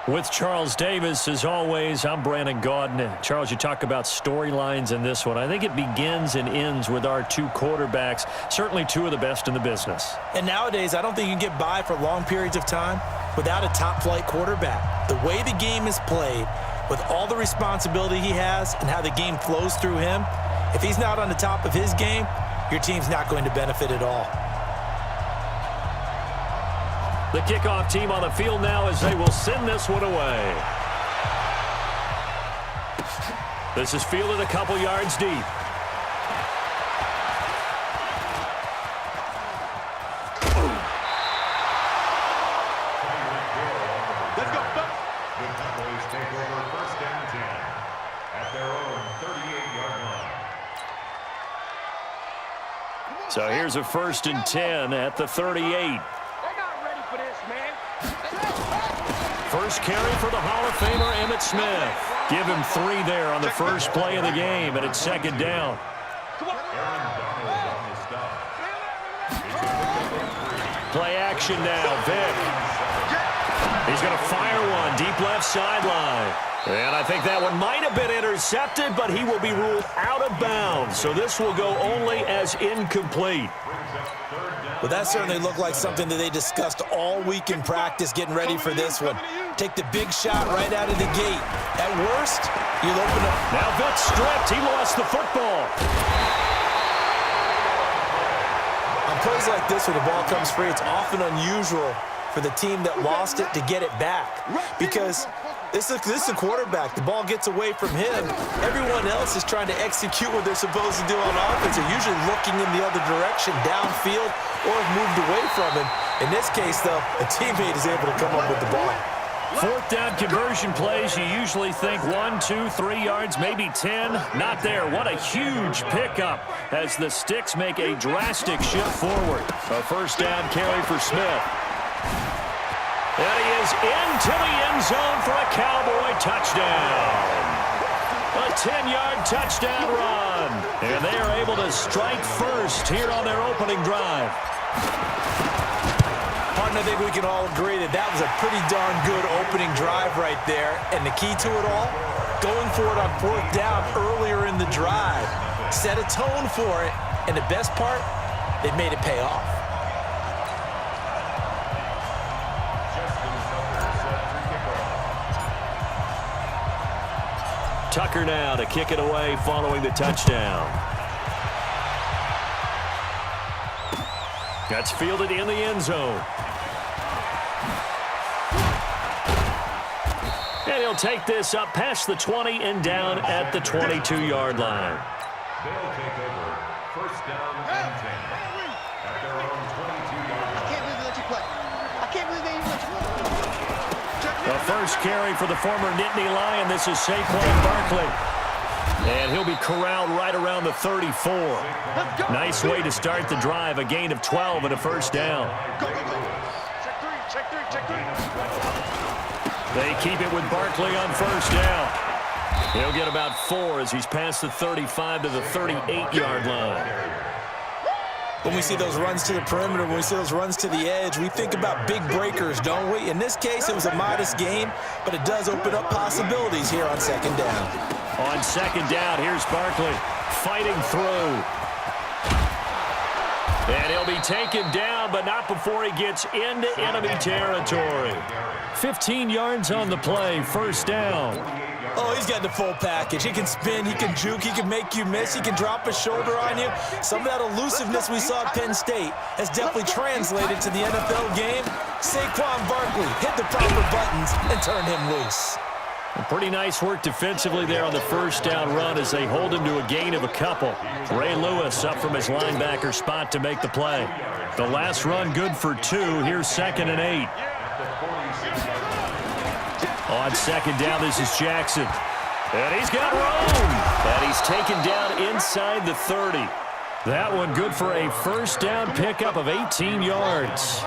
With Charles Davis, as always, I'm Brandon Gaudin. Charles, you talk about storylines in this one. I think it begins and ends with our two quarterbacks, certainly two of the best in the business. And nowadays, I don't think you can get by for long periods of time without a top-flight quarterback. The way the game is played, with all the responsibility he has and how the game flows through him, if he's not on the top of his game, your team's not going to benefit at all. The kickoff team on the field now as they will send this one away. This is fielded a couple yards deep. Let's go. The Cowboys take over first down 10 at their own 38-yard line. So here's a 1st and 10 at the 38. First carry for the Hall of Famer Emmitt Smith. Give him 3 there on the first play of the game, and it's 2nd down. Play action now, Vick. He's going to fire one deep left sideline. And I think that one might have been intercepted, but he will be ruled out of bounds. So this will go only as incomplete. Well, that certainly looked like something that they discussed all week in practice getting ready for this one. Take the big shot right out of the gate. At worst, you'll open up. Now Vick stripped. He lost the football. On plays like this where the ball comes free, it's often unusual for the team that lost it to get it back. Because this is a quarterback. The ball gets away from him. Everyone else is trying to execute what they're supposed to do on offense. They're usually looking in the other direction, downfield, or have moved away from him. In this case, though, a teammate is able to come up with the ball. 4th down conversion plays, you usually think 1, 2, 3 yards, maybe 10. Not there. What a huge pickup as the Sticks make a drastic shift forward. A 1st down carry for Smith. And he is into the end zone for a Cowboy touchdown. A 10-yard touchdown run. And they are able to strike first here on their opening drive. I think we can all agree that that was a pretty darn good opening drive right there. And the key to it all, going for it on 4th down earlier in the drive. Set a tone for it. And the best part, they made it pay off. Tucker now to kick it away following the touchdown. That's fielded in the end zone. And he'll take this up past the 20 and down at the 22-yard line. They'll take over first down and 10 at their own 22-yard line. I can't believe they let you play. I can't believe they even let you play. The first carry for the former Nittany Lion. This is Saquon Barkley. And he'll be corralled right around the 34. Nice way to start the drive. A gain of 12 and a 1st down. Check three. They keep it with Barkley on 1st down. He'll get about 4 as he's past the 35 to the 38-yard line. When we see those runs to the perimeter, when we see those runs to the edge, we think about big breakers, don't we? In this case, it was a modest gain, but it does open up possibilities here on 2nd down. On 2nd down, here's Barkley fighting through. And he'll be taken down, but not before he gets into enemy territory. 15 yards on the play, 1st down. Oh, he's got the full package. He can spin, he can juke, he can make you miss, he can drop a shoulder on you. Some of that elusiveness we saw at Penn State has definitely translated to the NFL game. Saquon Barkley hit the proper buttons and turn him loose. Pretty nice work defensively there on the 1st down run as they hold him to a gain of a couple. Ray Lewis up from his linebacker spot to make the play. The last run good for 2. Here's 2nd and 8. On 2nd down, this is Jackson. And he's got room. And he's taken down inside the 30. That one good for a 1st down pickup of 18 yards.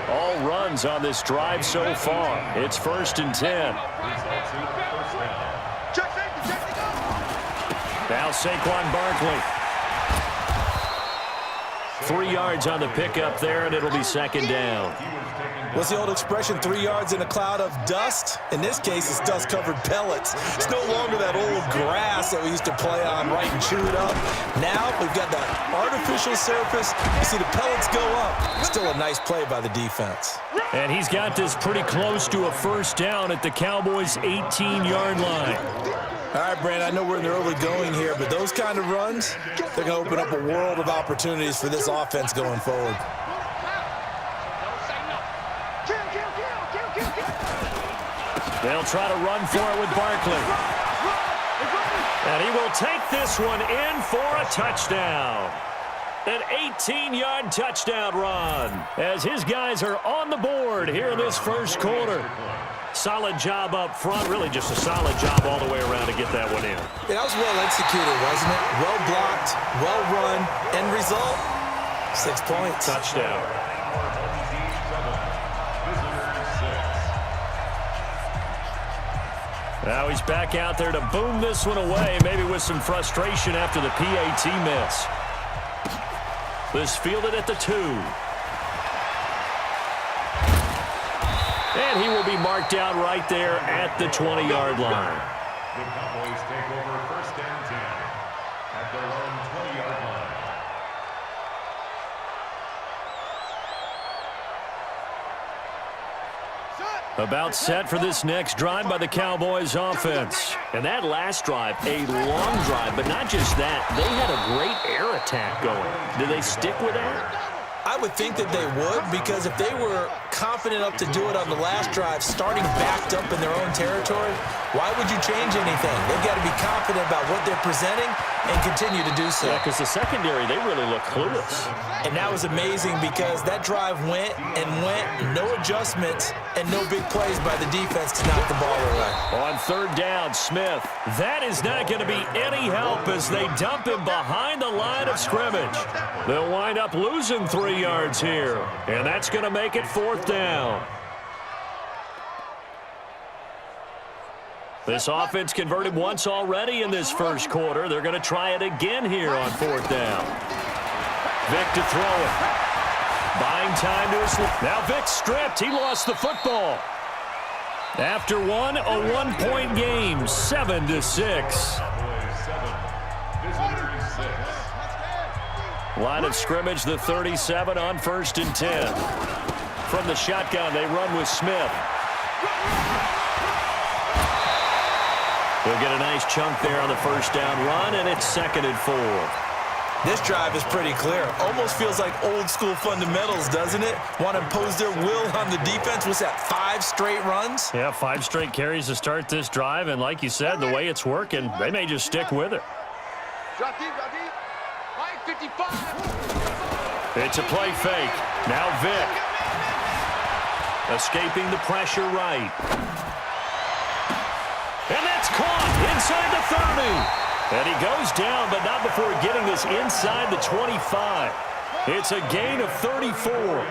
All runs on this drive so far. It's 1st and 10. Now Saquon Barkley. 3 yards on the pickup there, and it'll be 2nd down. What's the old expression, 3 yards in a cloud of dust? In this case, it's dust-covered pellets. It's no longer that old grass that we used to play on right and chew it up. Now we've got that artificial surface. You see the pellets go up. Still a nice play by the defense. And he's got this pretty close to a first down at the Cowboys' 18-yard line. All right, Brandon, I know we're in the early going here, but those kind of runs, they're going to open up a world of opportunities for this offense going forward. They'll try to run for it with Barkley. And he will take this one in for a touchdown. An 18-yard touchdown run as his guys are on the board here in this first quarter. Solid job up front, really just a solid job all the way around to get that one in. Yeah, that was well executed, wasn't it? Well blocked, well run. End result, 6 points. Touchdown. Now he's back out there to boom this one away, maybe with some frustration after the PAT miss. This fielded at the 2. And he will be marked down right there at the 20-yard line. The Cowboys take over first and 10 at their own 20-yard line. About set for this next drive by the Cowboys offense. And that last drive, a long drive, but not just that. They had a great air attack going. Do they stick with that? I would think that they would, because if they were confident enough to do it on the last drive, starting backed up in their own territory, why would you change anything? They've got to be confident about what they're presenting and continue to do so. Yeah, because the secondary, they really look clueless. And that was amazing because that drive went, no adjustments, and no big plays by the defense to knock the ball away. On third down, Smith. That is not going to be any help as they dump him behind the line of scrimmage. They'll wind up losing 3 yards here, and that's going to make it fourth down. This offense converted once already in this first quarter. They're going to try it again here on fourth down. Vick to throw it. Buying time to his... Now Vick stripped. He lost the football. After one, a one-point game, 7-6. Line of scrimmage, the 37 on first and 10. From the shotgun, they run with Smith. They'll get a nice chunk there on the first down run, and it's 2nd and 4. This drive is pretty clear. Almost feels like old school fundamentals, doesn't it? Want to impose their will on the defense. What's that, 5 straight runs? Yeah, 5 straight carries to start this drive, and like you said, the way it's working, they may just stick with it. Drop deep, drop deep. 55. It's a play fake. Now Vick. Escaping the pressure right. And that's caught inside the 30. And he goes down, but not before getting this inside the 25. It's a gain of 34.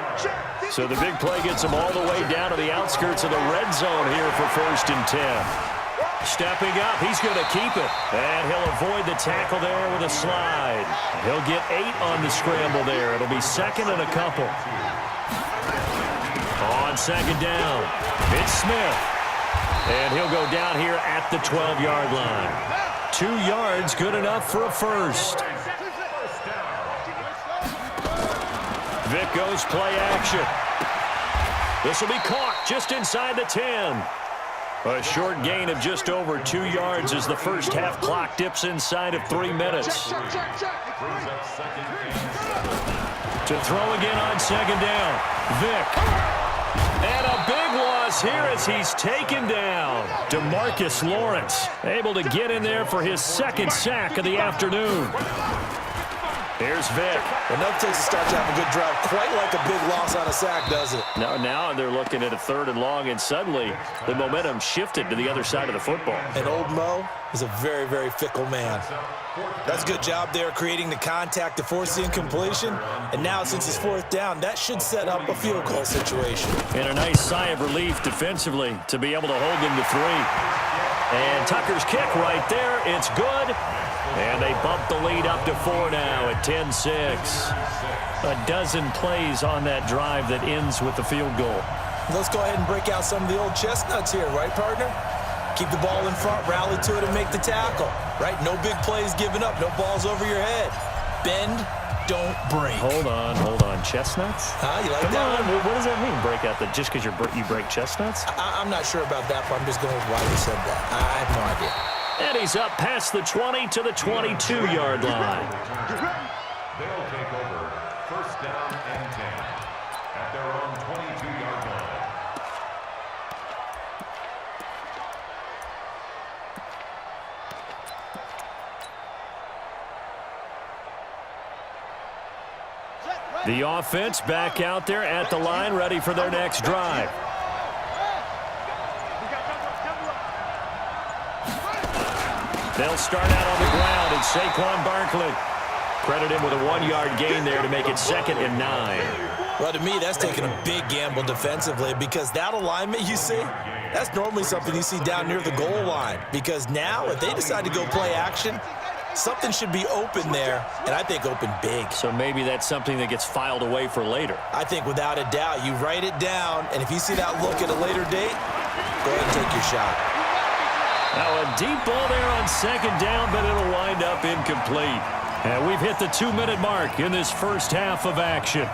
So the big play gets him all the way down to the outskirts of the red zone here for first and 10. Stepping up, he's going to keep it. And he'll avoid the tackle there with a slide. He'll get 8 on the scramble there. It'll be 2nd and a couple. On 2nd down, it's Smith. And he'll go down here at the 12-yard line. 2 yards, good enough for a first. Vick goes play action. This will be caught just inside the 10. A short gain of just over 2 yards as the first half clock dips inside of 3 minutes. To throw again on 2nd down. Vick. And a big loss here as he's taken down. DeMarcus Lawrence able to get in there for his 2nd sack of the afternoon. Here's Vick. Enough takes a start to have a good drive. Quite like a big loss on a sack, does it? Now they're looking at a 3rd and long, and suddenly the momentum shifted to the other side of the football. And old Mo is a very, very fickle man. That's a good job there creating the contact to force the incompletion. And now, since it's 4th down, that should set up a field goal situation. And a nice sigh of relief defensively to be able to hold them to 3. And Tucker's kick right there. It's good. And they bump the lead up to 4 now at 10-6. A dozen plays on that drive that ends with the field goal. Let's go ahead and break out some of the old chestnuts here, right, partner? Keep the ball in front, rally to it, and make the tackle, right? No big plays given up, no balls over your head. Bend, don't break. Hold on. Chestnuts? You like Come that on. one? What does that mean, break out just because you break chestnuts? I'm not sure about that, but I'm just going with why you said that. I have no idea. And he's up past the 20 to the 22-yard line. They'll take over first down and 10 at their own 22-yard line. The offense back out there at the line, ready for their next drive. They'll start out on the ground, and Saquon Barkley credit him with a 1-yard gain there to make it 2nd and 9. Well, to me, that's taking a big gamble defensively because that alignment you see, that's normally something you see down near the goal line. Because now, if they decide to go play action, something should be open there, and I think open big. So maybe that's something that gets filed away for later. I think without a doubt, you write it down, and if you see that look at a later date, go ahead and take your shot. Now a deep ball there on 2nd down, but it'll wind up incomplete. And we've hit the 2-minute mark in this first half of action.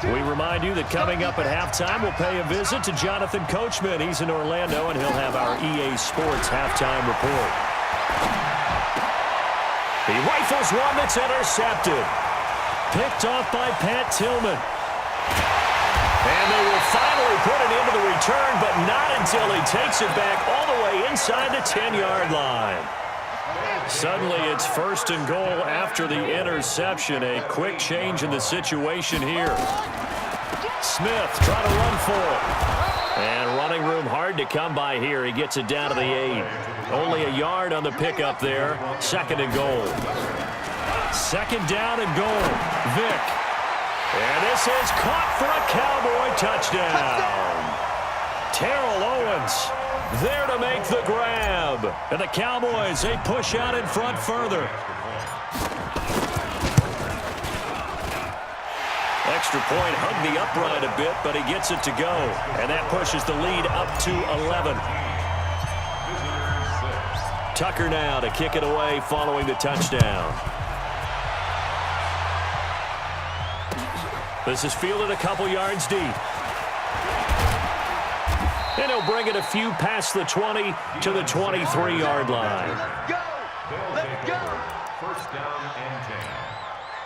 We remind you that coming up at halftime, we'll pay a visit to Jonathan Coachman. He's in Orlando, and he'll have our EA Sports halftime report. He rifles one that's intercepted. Picked off by Pat Tillman. And they will finally put it into the return, but not until he takes it back all the way inside the 10-yard line. Suddenly, it's 1st and goal after the interception. A quick change in the situation here. Smith trying to run for it. And running room hard to come by here. He gets it down to the 8. Only a yard on the pickup there. 2nd and goal. 2nd down and goal. Vick. And this is caught for a Cowboy touchdown. Terrell Owens there to make the grab. And the Cowboys, they push out in front further. Extra point hugged the upright a bit, but he gets it to go. And that pushes the lead up to 11. Tucker now to kick it away following the touchdown. This is fielded a couple yards deep. And he'll bring it a few past the 20 to the 23-yard line. Let's go! First down and 10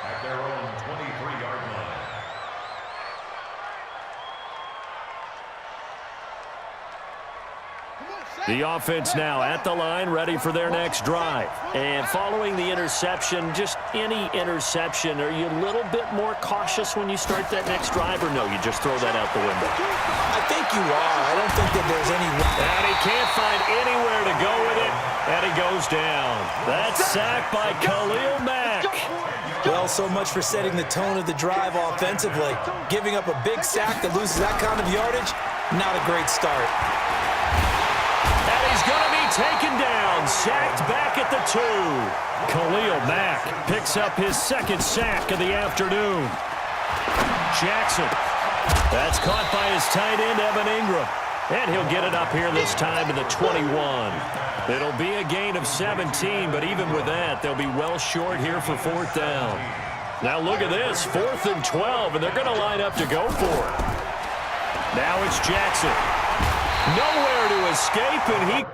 at their own 23-yard line. The offense now at the line, ready for their next drive. And following the interception, just any interception, are you a little bit more cautious when you start that next drive, or no, you just throw that out the window? I think you are. I don't think that there's any... And he can't find anywhere to go with it, and he goes down. That's sacked by Khalil Mack. Well, so much for setting the tone of the drive offensively. Giving up a big sack that loses that kind of yardage, not a great start. And he's going to be taken down, sacked back at the 2. Khalil Mack picks up his 2nd sack of the afternoon. Jackson. That's caught by his tight end, Evan Ingram. And he'll get it up here this time to the 21. It'll be a gain of 17, but even with that, they'll be well short here for 4th down. Now look at this, 4th and 12, and they're going to line up to go for it. Now it's Jackson. Nowhere to escape, and he...